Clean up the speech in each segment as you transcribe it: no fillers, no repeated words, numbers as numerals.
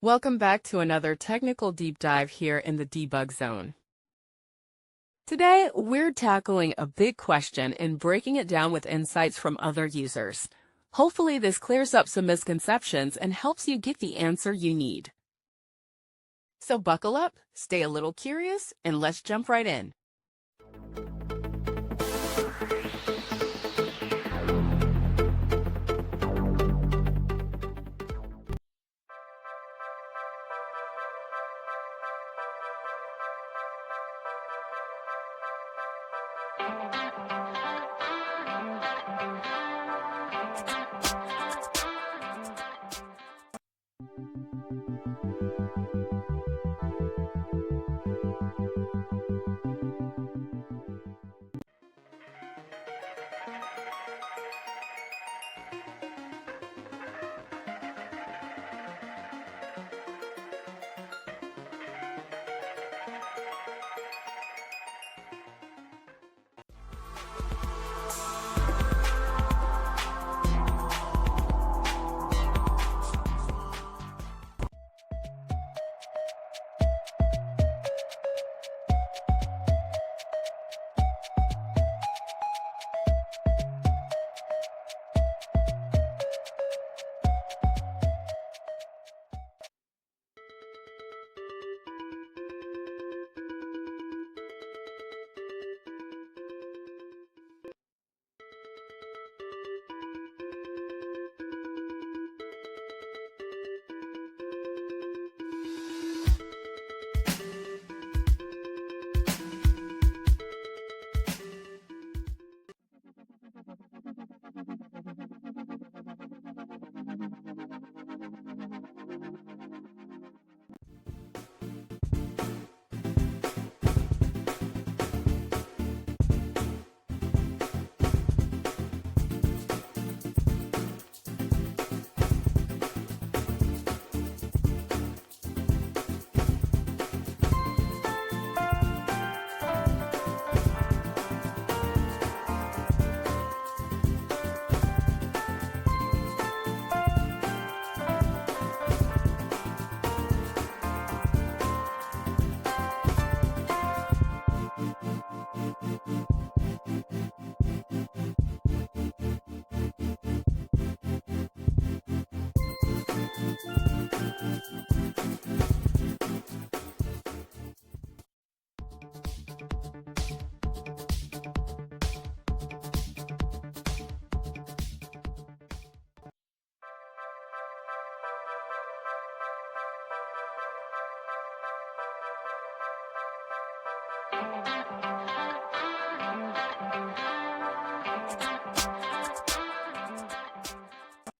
Welcome back to another technical deep dive here in the debug zone. Today, we're tackling a big question and breaking it down with insights from other users. Hopefully, this clears up some misconceptions and helps you get the answer you need. So buckle up, stay a little curious, and let's jump right in.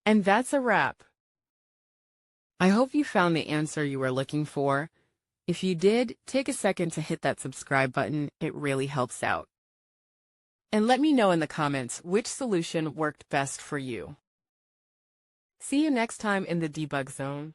And that's a wrap. I hope you found the answer you were looking for. If you did, take a second to hit that subscribe button. It really helps out. And let me know in the comments which solution worked best for you. See you next time in the debug zone.